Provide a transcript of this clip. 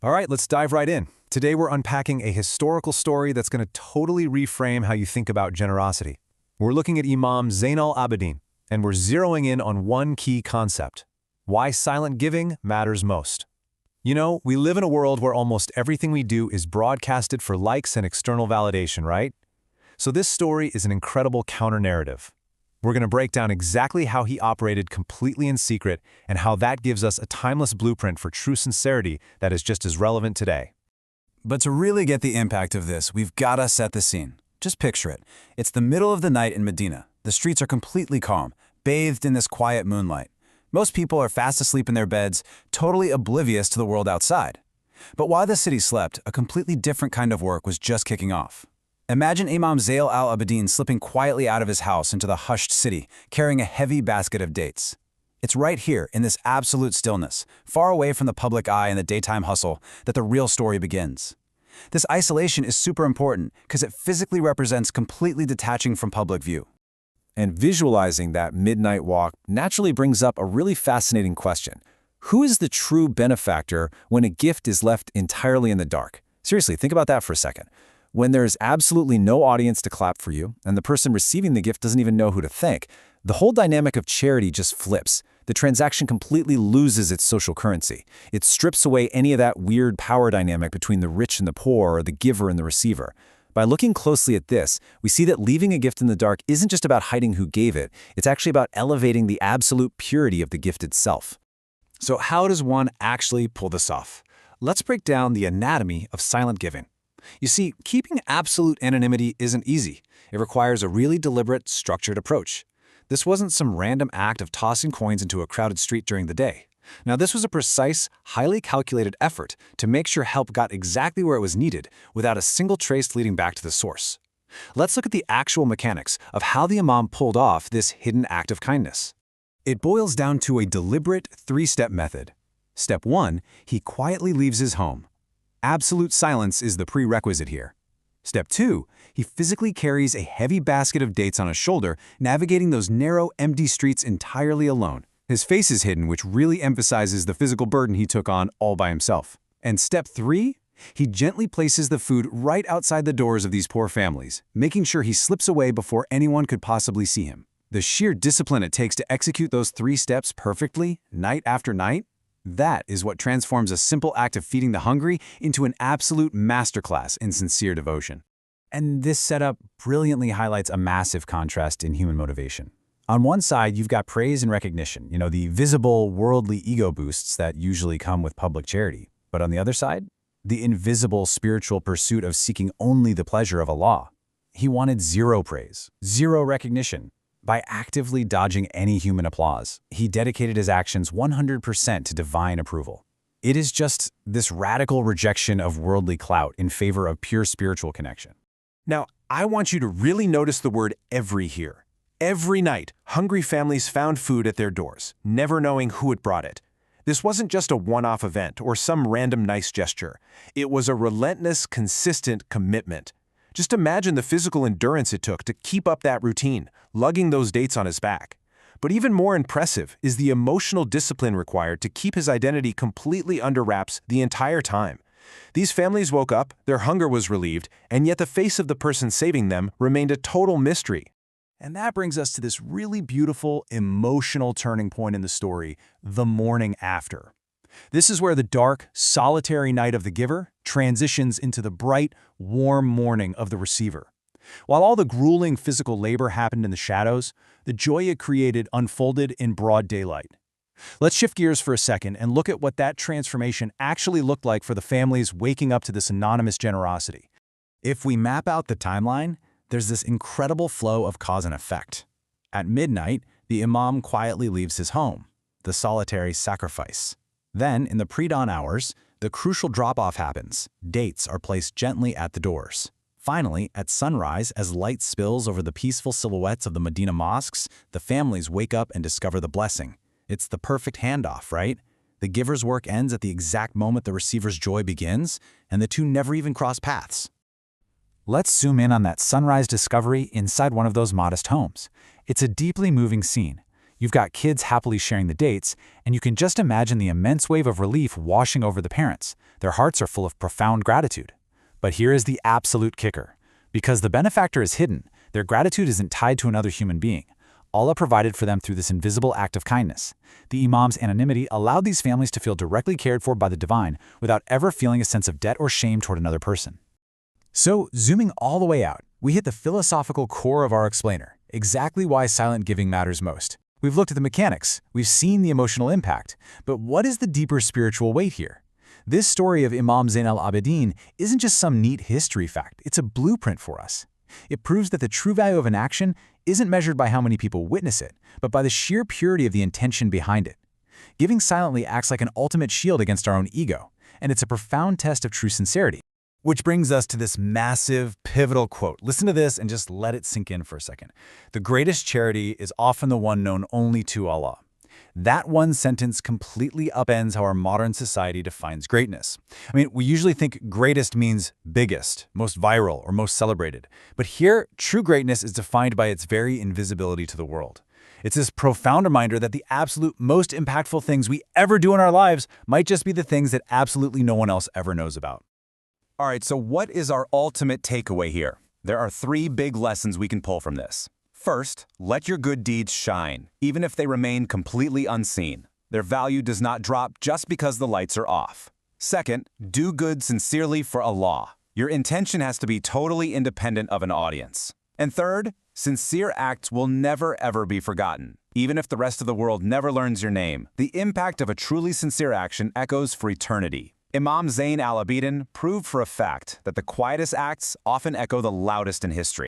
All right, let's dive right in. Today we're unpacking a historical story that's going to totally reframe how you think about generosity. We're looking at Imam Zayn al-Abidin, and we're zeroing in on one key concept: why silent giving matters most. You know, we live in a world where almost everything we do is broadcasted for likes and external validation, right? So this story is an incredible counter-narrative. We're going to break down exactly how he operated completely in secret and how that gives us a timeless blueprint for true sincerity that is just as relevant today. But to really get the impact of this, we've got to set the scene. Just picture it. It's the middle of the night in Medina. The streets are completely calm, bathed in this quiet moonlight. Most people are fast asleep in their beds, totally oblivious to the world outside. But while the city slept, a completely different kind of work was just kicking off. Imagine Imam Zayn al-Abidin slipping quietly out of his house into the hushed city, carrying a heavy basket of dates. It's right here, in this absolute stillness, far away from the public eye and the daytime hustle, that the real story begins. This isolation is super important because it physically represents completely detaching from public view. And visualizing that midnight walk naturally brings up a really fascinating question. Who is the true benefactor when a gift is left entirely in the dark? Seriously, think about that for a second. When there's absolutely no audience to clap for you, and the person receiving the gift doesn't even know who to thank, the whole dynamic of charity just flips. The transaction completely loses its social currency. It strips away any of that weird power dynamic between the rich and the poor, or the giver and the receiver. By looking closely at this, we see that leaving a gift in the dark isn't just about hiding who gave it, it's actually about elevating the absolute purity of the gift itself. So how does one actually pull this off? Let's break down the anatomy of silent giving. You see, keeping absolute anonymity isn't easy. It requires a really deliberate, structured approach. This wasn't some random act of tossing coins into a crowded street during the day. Now, this was a precise, highly calculated effort to make sure help got exactly where it was needed without a single trace leading back to the source. Let's look at the actual mechanics of how the Imam pulled off this hidden act of kindness. It boils down to a deliberate three-step method. Step 1, he quietly leaves his home. Absolute silence is the prerequisite here. Step 2, he physically carries a heavy basket of dates on his shoulder, navigating those narrow, empty streets entirely alone. His face is hidden, which really emphasizes the physical burden he took on all by himself. And step 3, he gently places the food right outside the doors of these poor families, making sure he slips away before anyone could possibly see him. The sheer discipline it takes to execute those 3 steps perfectly, night after night, that is what transforms a simple act of feeding the hungry into an absolute masterclass in sincere devotion. And this setup brilliantly highlights a massive contrast in human motivation. On one side, you've got praise and recognition, the visible, worldly ego boosts that usually come with public charity. But on the other side, the invisible spiritual pursuit of seeking only the pleasure of Allah. He wanted zero praise, zero recognition. By actively dodging any human applause, he dedicated his actions 100% to divine approval. It is just this radical rejection of worldly clout in favor of pure spiritual connection. Now, I want you to really notice the word every here. Every night, hungry families found food at their doors, never knowing who had brought it. This wasn't just a one-off event or some random nice gesture. It was a relentless, consistent commitment. Just imagine the physical endurance it took to keep up that routine, lugging those dates on his back. But even more impressive is the emotional discipline required to keep his identity completely under wraps the entire time. These families woke up, their hunger was relieved, and yet the face of the person saving them remained a total mystery. And that brings us to this really beautiful, emotional turning point in the story, the morning after. This is where the dark, solitary night of the giver transitions into the bright, warm morning of the receiver. While all the grueling physical labor happened in the shadows, the joy it created unfolded in broad daylight. Let's shift gears for a second and look at what that transformation actually looked like for the families waking up to this anonymous generosity. If we map out the timeline, there's this incredible flow of cause and effect. At midnight, the Imam quietly leaves his home, the solitary sacrifice. Then, in the pre-dawn hours, the crucial drop-off happens. Dates are placed gently at the doors. Finally, at sunrise, as light spills over the peaceful silhouettes of the Medina mosques, the families wake up and discover the blessing. It's the perfect handoff, right? The giver's work ends at the exact moment the receiver's joy begins, and the two never even cross paths. Let's zoom in on that sunrise discovery inside one of those modest homes. It's a deeply moving scene. You've got kids happily sharing the dates, and you can just imagine the immense wave of relief washing over the parents. Their hearts are full of profound gratitude. But here is the absolute kicker. Because the benefactor is hidden, their gratitude isn't tied to another human being. Allah provided for them through this invisible act of kindness. The Imam's anonymity allowed these families to feel directly cared for by the divine without ever feeling a sense of debt or shame toward another person. So, zooming all the way out, we hit the philosophical core of our explainer, exactly why silent giving matters most. We've looked at the mechanics, we've seen the emotional impact, but what is the deeper spiritual weight here? This story of Imam Zayn al-Abidin isn't just some neat history fact, it's a blueprint for us. It proves that the true value of an action isn't measured by how many people witness it, but by the sheer purity of the intention behind it. Giving silently acts like an ultimate shield against our own ego, and it's a profound test of true sincerity. Which brings us to this massive, pivotal quote. Listen to this and just let it sink in for a second. The greatest charity is often the one known only to Allah. That one sentence completely upends how our modern society defines greatness. I mean, we usually think greatest means biggest, most viral, or most celebrated. But here, true greatness is defined by its very invisibility to the world. It's this profound reminder that the absolute most impactful things we ever do in our lives might just be the things that absolutely no one else ever knows about. All right, so what is our ultimate takeaway here? There are 3 big lessons we can pull from this. First, let your good deeds shine, even if they remain completely unseen. Their value does not drop just because the lights are off. Second, do good sincerely for Allah. Your intention has to be totally independent of an audience. And third, sincere acts will never ever be forgotten. Even if the rest of the world never learns your name, the impact of a truly sincere action echoes for eternity. Imam Zayn al-Abidin proved for a fact that the quietest acts often echo the loudest in history.